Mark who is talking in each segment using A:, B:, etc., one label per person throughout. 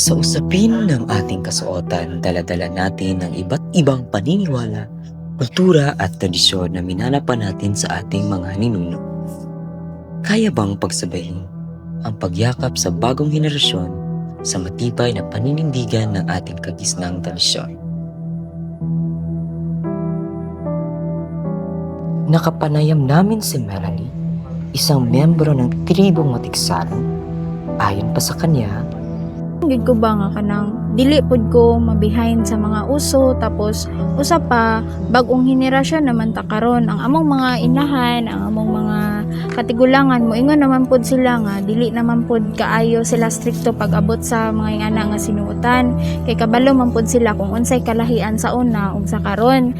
A: Sa usapin ng ating kasuotan, dala-dala natin ang iba't ibang paniniwala, kultura at tradisyon na minanapan natin sa ating mga ninuno. Kaya bang pagsabayin ang pagyakap sa bagong henerasyon sa matibay na paninindigan ng ating kagisnang tradisyon? Nakapanayam namin si Melanie, isang miyembro ng tribong Matiksaron. Ayon pa sa kanya,
B: Gid ko ba nga kanang dili pud ko mabihind sa mga uso, tapos usa pa bag-ong henerasyon naman ta karon, ang among mga inahan, ang among mga katigulangan moingon naman pud sila nga dili naman pud kaayo sila strikto pag abot sa mga ingana nga sinuotan, kay kabalo man pud sila kung unsay kalahian sa una ug sa karon.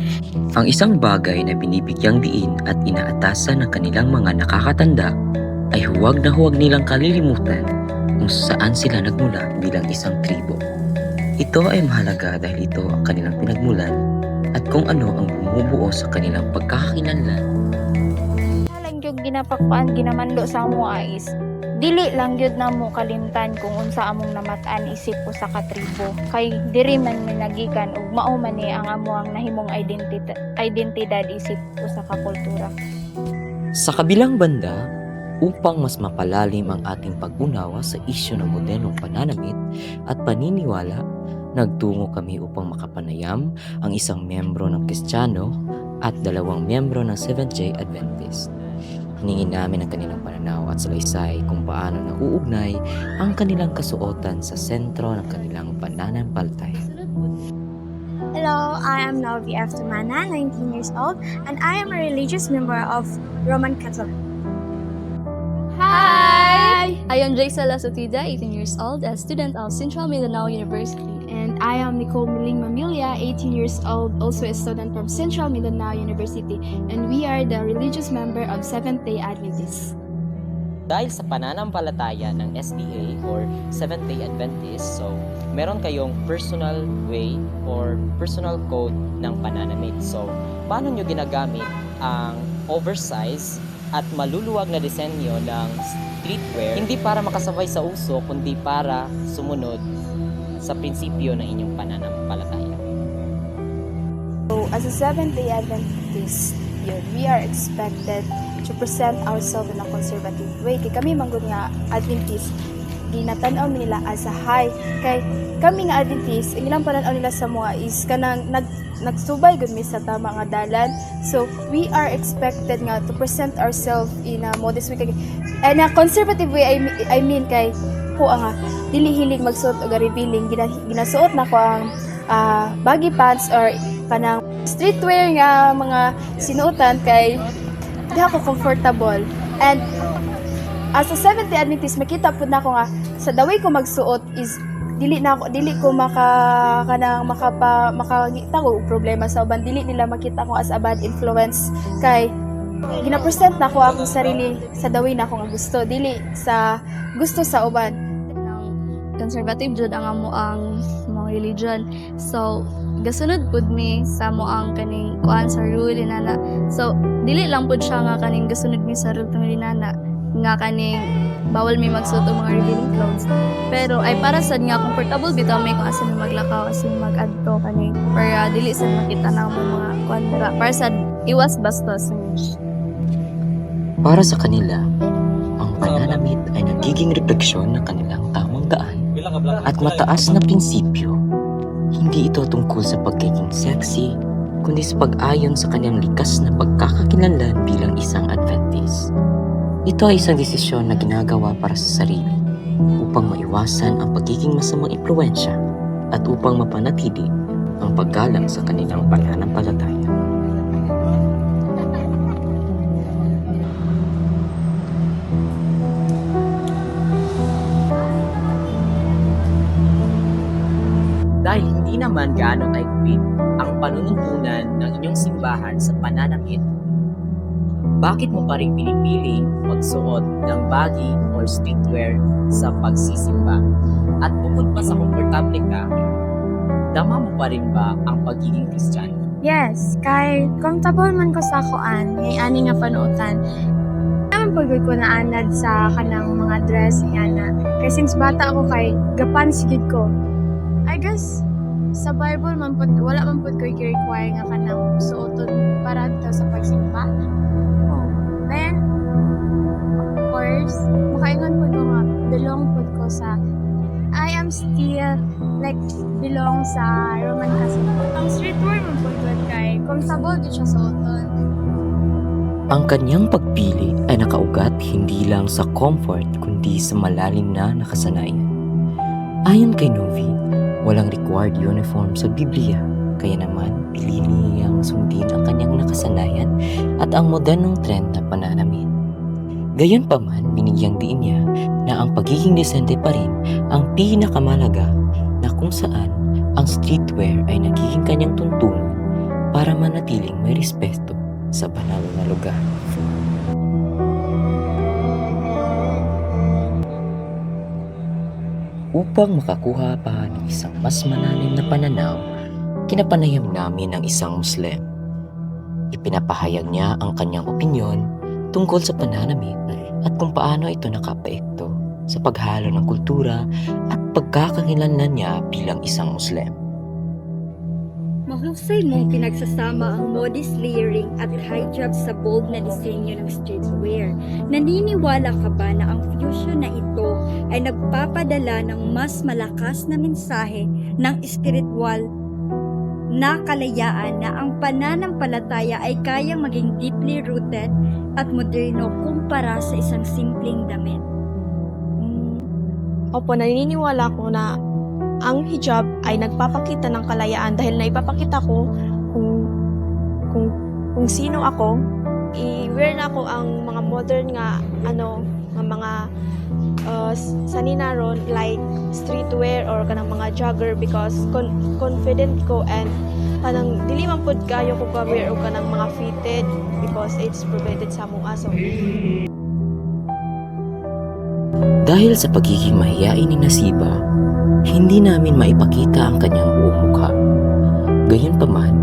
A: ang isang bagay na binibigyang diin at inaatasan ng kanilang mga nakakatanda ay huwag na huwag nilang kalilimutan kung saan sila nagmula bilang isang tribo. Ito ay mahalaga dahil ito ang kanilang pinagmulan at kung ano ang bumubuo sa kanilang pagkakakilanlan.
B: Lang gyud ginapakpaan ginamando sa amo is dili lang gyud namo kalimtan kung unsa among namatan isip ko sa katribo, kay diri man minagikan ug mao man ni ang amo ang nahimong identidad isip ko sa kakultura.
A: Sa kabilang banda, upang mas mapalalim ang ating pag-unawa sa isyu ng modernong pananamit at paniniwala, nagtungo kami upang makapanayam ang isang miyembro ng Kristiyano at dalawang miyembro ng Seventh-day Adventist. Hiningin namin ang kanilang pananaw at salaysay kung paano nauugnay ang kanilang kasuotan sa sentro ng kanilang pananampalataya.
C: Hello, I am Novi Eftumana, 19 years old, and I am a religious member of Roman Catholic.
D: Hi! I am Jay Salasotida, 18 years old, a student of Central Mindanao University.
E: And I am Nicole Miling Mamilia, 18 years old, also a student from Central Mindanao University, and we are the religious member of Seventh-day Adventists.
F: Dahil sa pananampalataya ng SDA or Seventh-day Adventist, so meron kayong personal way or personal code ng pananamit. So, paano nyo ginagamit ang oversize at maluluwag na disenyo ng streetwear, hindi para makasabay sa uso, kundi para sumunod sa prinsipyo ng inyong pananampalataya.
E: So, as a Seventh-day Adventist, we are expected to present ourselves in a conservative way. Kay kami manggod nga Adventist, ginatanaw nila as a high. Kay kami nga Adventist, ang ilang pananaw nila sa mga is kanang nagsubay gud mi sa tama nga dalan. So we are expected nga to present ourselves in a modest way, and a conservative way. I mean kay ko nga dili hilig magsuot og revealing, ginasuot na ko ang baggy pants or kanang streetwear nga mga sinuotan kay di ako comfortable. And as a Seventh-day Adventist, makita pud nako nga sa the way ko magsuot is dili ko makakita ko problema sa uban, dili nila makita ko as a bad influence, kay gina-present na ko akong sarili sa the way na ako nga gusto, dili sa gusto sa uban.
D: Conservative jud ang amo ang mga religion. So, gasunod pud mi sa mo ang kaning kuan sa rule inana. So, dili lang pud siya nga kaning gasunod mi sa rule tong inana nga kaning bawal mi magsuot og mga revealing clothes. Pero ay para sad nga comfortable bitaw mi kung asa mi maglakaw, asa mi mag-adto kaning para dili sad makita na mo mga kuan para sad iwas bastos.
A: Para sa kanila, ang pananamit ay nagiging refleksyon ng kanilang tamang daan at mataas na prinsipyo. Hindi ito tungkol sa pagiging sexy, kundi sa pag-ayon sa kanyang likas na pagkakakilanlan bilang isang Adventist. Ito ay isang desisyon na ginagawa para sa sarili upang maiwasan ang pagiging masamang impluwensya at upang mapanatili ang paggalang sa kanilang pananampalataya.
F: Dahil hindi naman gaano kaigpit ang panununtunan ng inyong simbahan sa pananamit, bakit mo pa rin pinipiling magsuot ng baggy or streetwear sa pagsisimba? At bukod pa sa komportable ka, dama mo pa rin ba ang pagiging Kristiyano?
C: Yes, kay comfortable man ko sa kuan, ngay ani nga panuotan. Naman man po ko naanad sa kanang mga dress nga na. Kaya since bata ako kay gapan sigid ko. I guess sa Bible man po, wala man po ko i-require nga kanang suoton para dito sa pagsimba. Then, of course, makaingon po ko nga, belong po ko sa, I am still, like, belong sa Roman Catholic. Ang streetwear man po ko kay, comfortable din siya suoton.
A: Ang kanyang pagpili ay nakaugat hindi lang sa comfort kundi sa malalim na nakasanayan. Ayon kay Novi, walang required uniform sa Biblia, kaya naman pinili niyang sundin ang kanyang nakasanayan at ang modernong trend na pananamit. Gayunpaman, binigyang diin niya na ang pagiging desente pa rin ang pinakamalaga na kung saan ang streetwear ay nagiging kanyang tuntungan para manatiling may respeto sa banal na lugar. Upang makakuha pa ng isang mas malalim na pananaw, kinapanayam namin ang isang Muslim. Ipinapahayag niya ang kanyang opinyon tungkol sa pananamit at kung paano ito nakaapekto sa paghalo ng kultura at pagkakakilanlan niya bilang isang Muslim.
G: Mahusay mong pinagsasama ang modest layering at hijab sa bold na disenyo ng streetwear. Naniniwala ka ba na ang fusion na ito ay nagpapadala ng mas malakas na mensahe ng espiritual na kalayaan na ang pananampalataya ay kayang maging deeply rooted at moderno kumpara sa isang simpleng damit?
H: Opo, naniniwala ko na ang hijab ay nagpapakita ng kalayaan dahil naipapakita ko kung sino ako. I-wear na ako ang mga modern nga mga saninaron like streetwear or kanang mga jogger because confident ko and kanang dili man pud kayo ko ka-wear og kanang mga fitted because it's provided sa mga so.
A: Dahil sa pagiging mahiyain ni Nasiba, hindi namin maipakita ang kanyang buong mukha. Gayunpaman,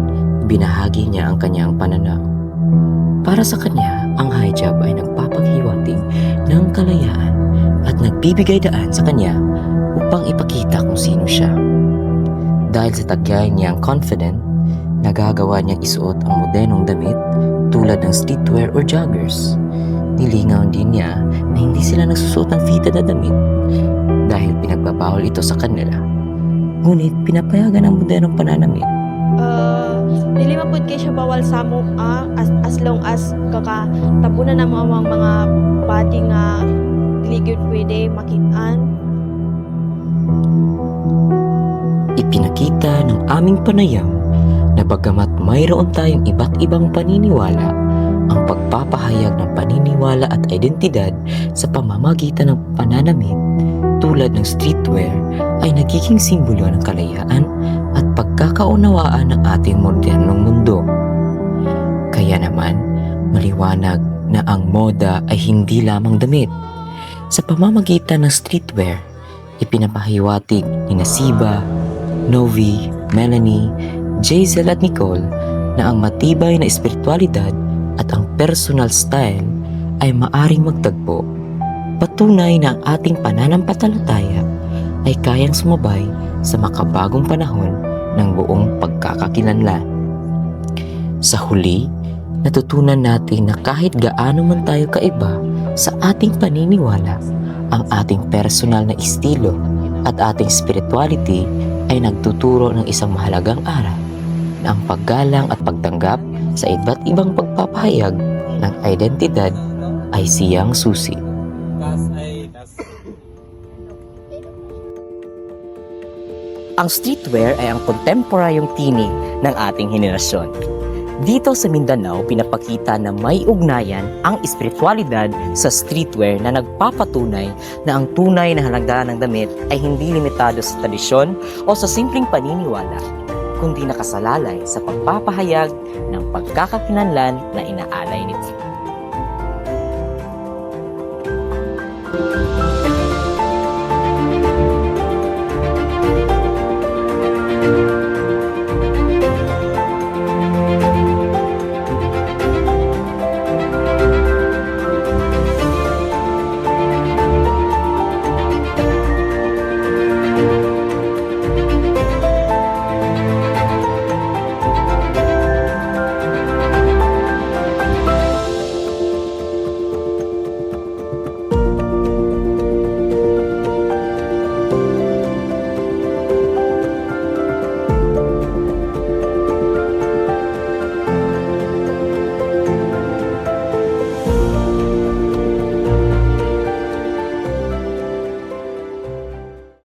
A: binahagi niya ang kanyang pananaw. Para sa kanya, ang hijab ay nagpapaghiwatig ng kalayaan at nagbibigay daan sa kanya upang ipakita kung sino siya. Dahil sa taglay niyang confident, nagagawa niyang isuot ang modernong damit tulad ng streetwear or joggers. Nilingaw din niya na hindi sila nagsusuot ng fitted na damit dahil pinagbabawal ito sa kanila. Ngunit pinapayagan ang modernong pananamit.
H: Dili man pud kay siya bawal sa mo as long as kakatabunan na mo ang mga body nga dili gyud pwede makitaan.
A: Ipinakita ng aming panayam na bagamat mayroon tayong iba't ibang paniniwala, ang pagpapahayag ng paniniwala at identidad sa pamamagitan ng pananamit tulad ng streetwear ay nagiging simbolo ng kalayaan at pagkakaunawaan ng ating modernong mundo. Kaya naman, maliwanag na ang moda ay hindi lamang damit. Sa pamamagitan ng streetwear, ipinapahiwatig ni Nasiba, Novi, Melanie, Jazel at Nicole na ang matibay na espiritualidad at ang personal style ay maaring magtagpo. Patunay na ang ating pananampalataya ay kayang sumabay sa makabagong panahon ng buong pagkakakilanlan. Sa huli, natutunan natin na kahit gaano man tayo kaiba sa ating paniniwala, ang ating personal na estilo at ating spirituality ay nagtuturo ng isang mahalagang aral na ang paggalang at pagtanggap sa iba't ibang pagpapahayag ng identidad ay siyang susi. Ang streetwear ay ang kontemporaryong tinig ng ating henerasyon. Dito sa Mindanao, pinapakita na may ugnayan ang espiritualidad sa streetwear na nagpapatunay na ang tunay na halaga ng damit ay hindi limitado sa tradisyon o sa simpleng paniniwala, kundi nakasalalay sa pagpapahayag ng pagkakakilanlan na inaalay nito.